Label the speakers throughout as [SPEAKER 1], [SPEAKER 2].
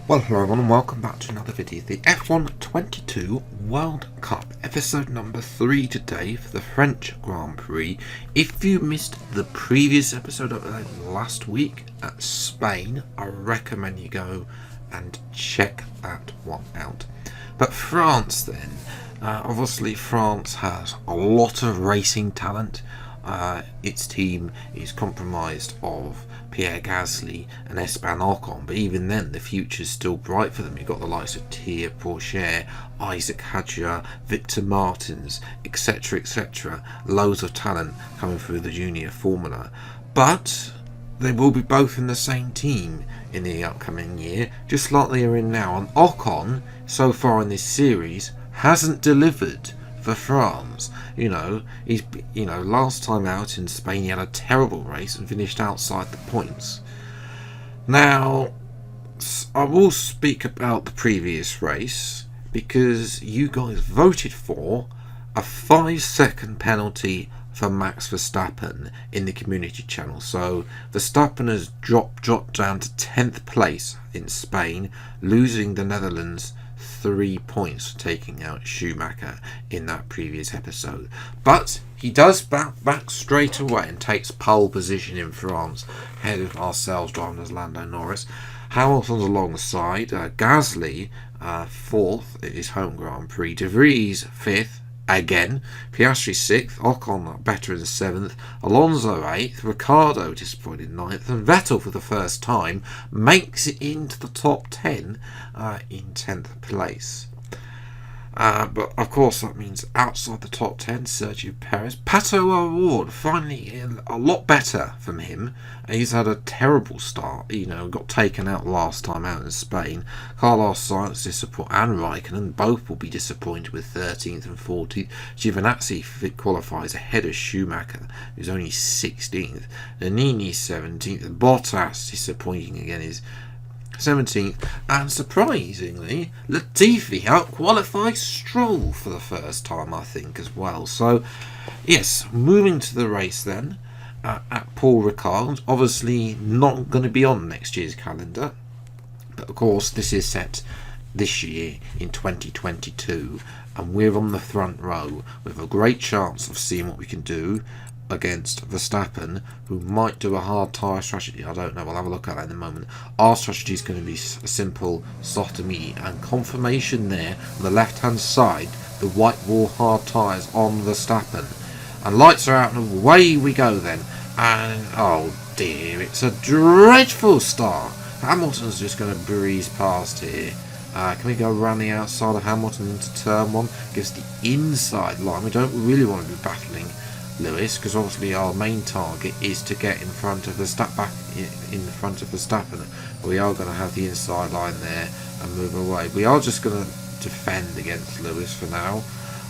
[SPEAKER 1] Well, hello everyone and welcome back to another video, the F1 22 World Cup, episode number 3 today for the French Grand Prix. If you missed the previous episode of last week at Spain, I recommend you go and check that one out. But France then, obviously France has a lot of racing talent. Its team is comprised of Pierre Gasly and Esteban Ocon, but even then the future's still bright for them. You've got the likes of Thierry Pourchaire, Isaac Hadjar, Victor Martins, etc, etc. Loads of talent coming through the junior formula, but they will be both in the same team in the upcoming year, just like they are in now. And Ocon, so far in this series, hasn't delivered for France. He's last time out in Spain he had a terrible race and finished outside the points. Now, I will speak about the previous race because you guys voted for a 5-second penalty for Max Verstappen in the community channel. So Verstappen has dropped down to 10th place in Spain, losing the Netherlands 3 points for taking out Schumacher in that previous episode. But he does back straight away and takes pole position in France, ahead of ourselves driving as Lando Norris. Hamilton's alongside, Gasly 4th at his home Grand Prix, De Vries 5th again, Piastri 6th, Ocon better in 7th, Alonso 8th, Ricciardo disappointed 9th, and Vettel for the first time makes it into the top 10 in 10th place. But of course that means outside the top 10, Sergio Perez. Pato O'Ward, finally a lot better from him. He's had a terrible start, got taken out last time out in Spain. Carlos Sainz disappointed, and Raikkonen both will be disappointed with 13th and 14th. Giovinazzi qualifies ahead of Schumacher, who's only 16th. Nannini 17th. Bottas disappointing again, is 17th, and surprisingly Latifi out-qualifies Stroll for the first time, I think, as well. So yes, moving to the race then, at Paul Ricard, obviously not going to be on next year's calendar, but of course this is set this year in 2022, and we're on the front row with a great chance of seeing what we can do against Verstappen, who might do a hard tyre strategy. I don't know, we'll have a look at that in a moment. Our strategy is going to be a simple, soft and medium, and confirmation there on the left hand side, the white wall hard tyres on Verstappen. And lights are out and away we go then. And oh dear, it's a dreadful start. Hamilton's just going to breeze past here. Can we go around the outside of Hamilton into turn 1? Gives the inside line. We don't really want to be battling Lewis, because obviously our main target is to get in front of in front of Verstappen. We are going to have the inside line there and move away. We are just going to defend against Lewis for now.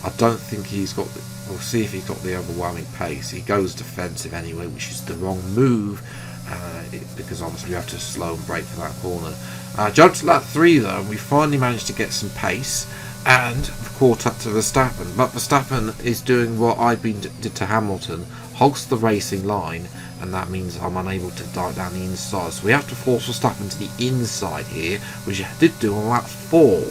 [SPEAKER 1] I don't think he's got we'll see if he's got the overwhelming pace. He goes defensive anyway, which is the wrong move, because obviously we have to slow and brake for that corner. Jump to lap 3 though, and we finally managed to get some pace and caught up to Verstappen, but Verstappen is doing what did to Hamilton, hogs the racing line, and that means I'm unable to dive down the inside. So we have to force Verstappen to the inside here, which he did do on lap 4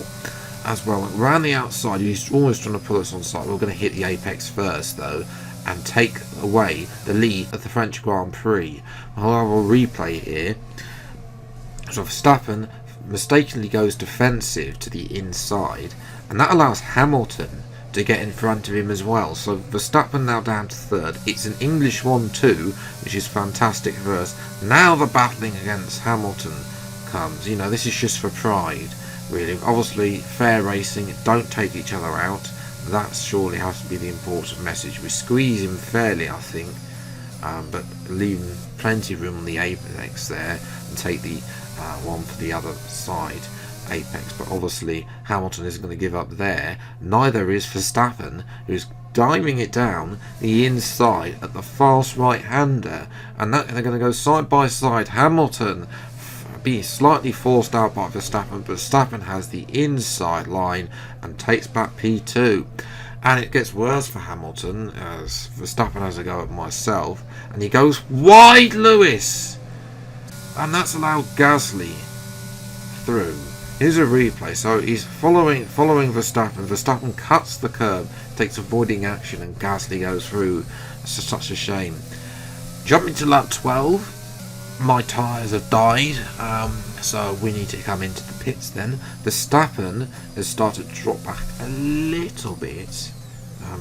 [SPEAKER 1] as well. Around the outside, he's almost trying to pull us on side. We're going to hit the apex first though, and take away the lead of the French Grand Prix. I'll have a replay here. So Verstappen mistakenly goes defensive to the inside, and that allows Hamilton to get in front of him as well. So Verstappen now down to 3rd. It's an English 1-2, which is fantastic for us. Now the battling against Hamilton comes. This is just for pride, really. Obviously, fair racing, don't take each other out. That surely has to be the important message. We squeeze him fairly, I think, but leaving plenty of room on the apex there, and take the one for the other side apex. But obviously Hamilton isn't going to give up there. Neither is Verstappen, who's diving it down the inside at the fast right-hander, and they're going to go side by side. Hamilton being slightly forced out by Verstappen, but Verstappen has the inside line and takes back P2. And it gets worse for Hamilton as Verstappen has a go at myself, and he goes wide, Lewis, and that's allowed Gasly through. Here's a replay. So he's following Verstappen. Verstappen cuts the curb, takes avoiding action, and Gasly goes through. It's such a shame. Jumping to lap 12, my tyres have died, so we need to come into the pits then. Verstappen has started to drop back a little bit,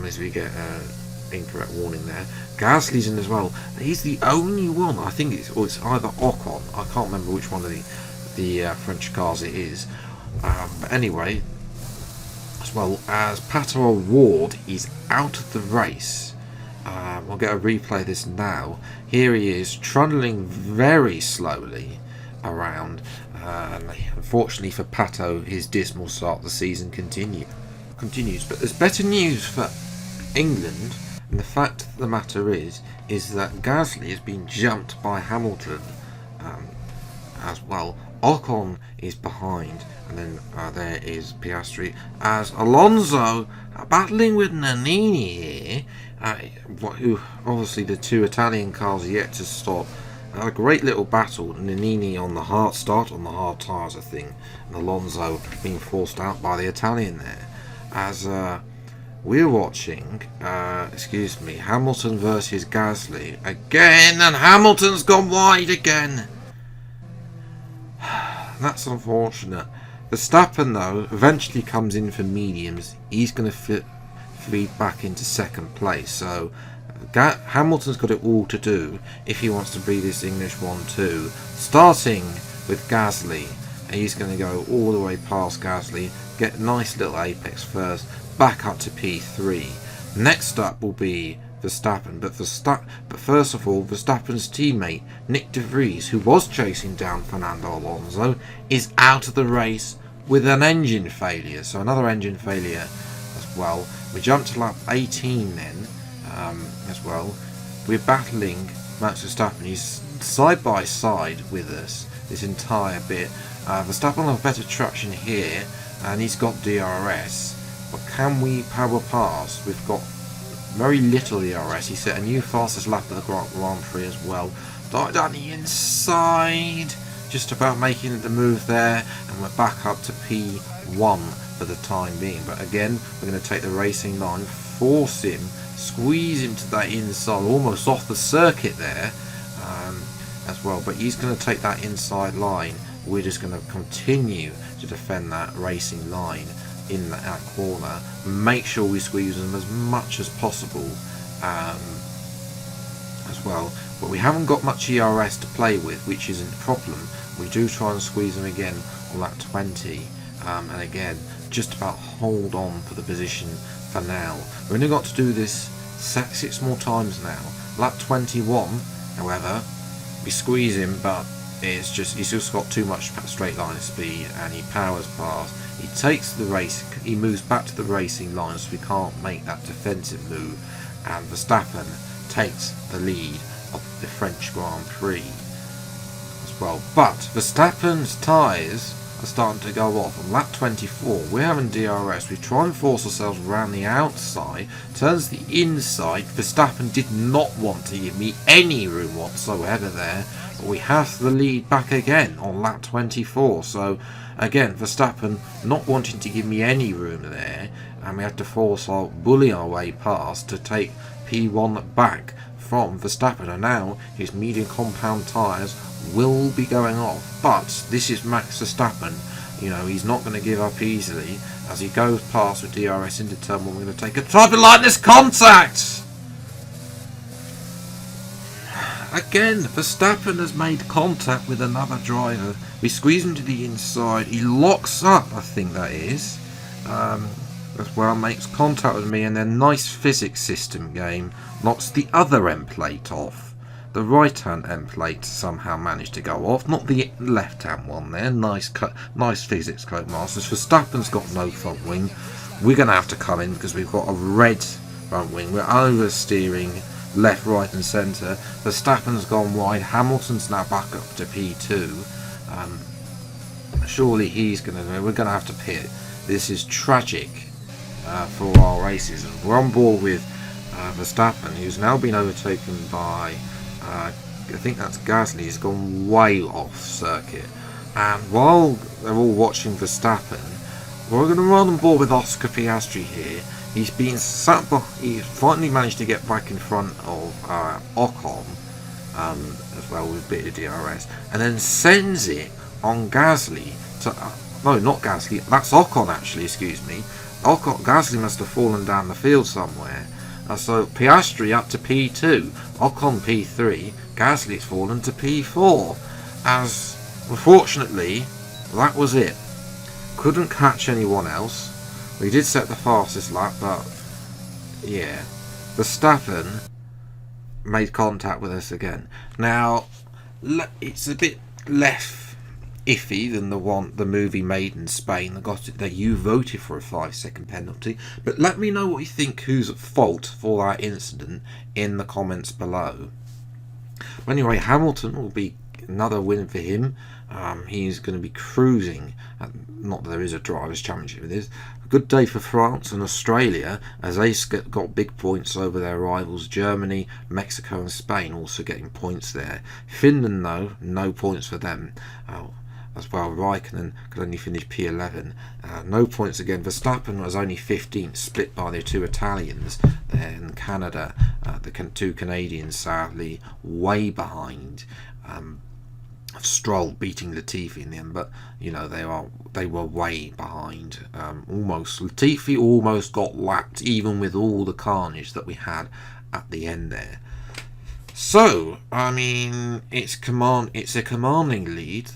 [SPEAKER 1] as we get incorrect warning there. Gasly's in as well. He's the only one, I think it's either Ocon, I can't remember which one of the French cars it is. But anyway, as well as Pato O'Ward is out of the race. We'll get a replay of this now. Here he is trundling very slowly around. Unfortunately for Pato, his dismal start of the season continues. But there's better news for England, and the fact of the matter is that Gasly has been jumped by Hamilton as well. Ocon is behind, and then there is Piastri, as Alonso battling with Nannini here, who obviously the two Italian cars are yet to stop. A great little battle. Nannini on the hard start on the hard tyres, I think, and Alonso being forced out by the Italian there. As we're watching, Hamilton versus Gasly again, and Hamilton's gone wide again. That's unfortunate. Verstappen, though, eventually comes in for mediums. He's going to feed back into second place. So Hamilton's got it all to do if he wants to be this English 1-2. Starting with Gasly. He's going to go all the way past Gasly, get a nice little apex first, back up to P3. Next up will be Verstappen, but first of all, Verstappen's teammate Nick de Vries, who was chasing down Fernando Alonso, is out of the race with an engine failure. So another engine failure as well. We jump to lap 18 then as well. We're battling Max Verstappen. He's side by side with us this entire bit. Verstappen will have better traction here, and he's got DRS. But can we power past? We've got very little DRS. He set a new fastest lap of the Grand Prix as well. Down the inside, just about making the move there, and we're back up to P1 for the time being. But again, we're going to take the racing line, force him, squeeze him to that inside, almost off the circuit there as well. But he's going to take that inside line. We're just going to continue to defend that racing line in that corner, make sure we squeeze them as much as possible as well. But we haven't got much ERS to play with, which isn't a problem. We do try and squeeze them again on lap 20, and again just about hold on for the position for now. We've only got to do this 6 more times now. Lap 21, however, we squeeze him, but he's just got too much straight line speed, and he powers past. He takes the race, he moves back to the racing line, so we can't make that defensive move, and Verstappen takes the lead of the French Grand Prix as well. But Verstappen's tyres are starting to go off. On lap 24, we're having DRS. We try and force ourselves around the outside, turns the inside. Verstappen did not want to give me any room whatsoever there, but we have the lead back again on lap 24. So again, Verstappen not wanting to give me any room there, and we have to bully our way past to take P1 back from Verstappen. And now his medium compound tyres will be going off, but this is Max Verstappen. You know, he's not going to give up easily. As he goes past with DRS into turn 1, we're going to take a type of lightness contact. Again, Verstappen has made contact with another driver. We squeeze him to the inside. He locks up, I think that is. As well, makes contact with me, and then nice physics system game knocks the other end plate off. The right hand end plate somehow managed to go off, not the left hand one there. Nice physics code masters. Verstappen's got no front wing. We're going to have to come in because we've got a red front wing. We're oversteering left, right and centre. Verstappen's gone wide. Hamilton's now back up to P2. Surely he's going to know. We're going to have to pit. This is tragic for our races. And we're on board with Verstappen, who's now been overtaken by I think that's Gasly. He's gone way off circuit. And while they're all watching Verstappen, we're going to run on board with Oscar Piastri here. He's been sat by, he's finally managed to get back in front of Ocon, as well with a bit of DRS, and then sends it on Gasly to, no, not Gasly, that's Ocon actually, excuse me. Gasly must have fallen down the field somewhere. So Piastri up to P2, Ocon P3, Gasly's fallen to P4. As unfortunately, that was it. Couldn't catch anyone else. We did set the fastest lap, but yeah, Verstappen made contact with us again. Now, it's a bit less iffy than the movie made in Spain that you voted for a 5-second penalty. But let me know what you think, who's at fault for that incident in the comments below. But anyway, Hamilton will be another win for him. He's going to be cruising. Not that there is a drivers' championship with this. A good day for France and Australia, as they got big points over their rivals Germany, Mexico and Spain, also getting points there. Finland, though, no points for them. As well, Raikkonen could only finish P11. No points again. Verstappen was only 15th, split by the two Italians there in Canada. The two Canadians, sadly, way behind. Stroll beating Latifi in the end, but you know they were way behind. Latifi almost got lapped, even with all the carnage that we had at the end there. So I mean, it's a commanding lead.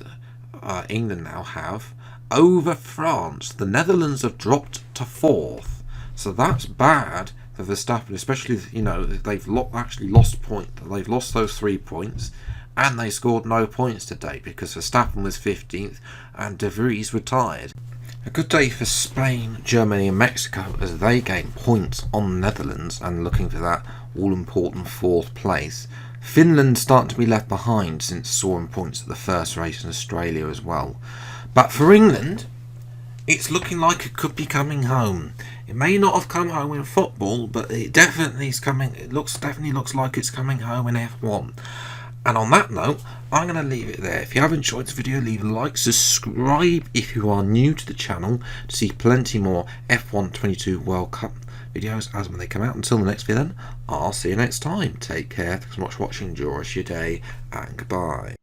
[SPEAKER 1] England now have over France. The Netherlands have dropped to 4th, so that's bad for Verstappen, especially, you know, they've actually lost point. They've lost those 3 points, and they scored no points today because Verstappen was 15th and De Vries retired. A good day for Spain, Germany and Mexico as they gain points on the Netherlands and looking for that all-important 4th place. Finland starting to be left behind since soaring points at the first race in Australia as well. But for England, it's looking like it could be coming home. It may not have come home in football, but it definitely is coming. Definitely looks like it's coming home in F1. And on that note, I'm going to leave it there. If you have enjoyed the video, leave a like, subscribe if you are new to the channel to see plenty more F1 22 World Cup videos as when they come out. Until the next video then, I'll see you next time. Take care, thanks so much for watching, enjoy your day, and goodbye.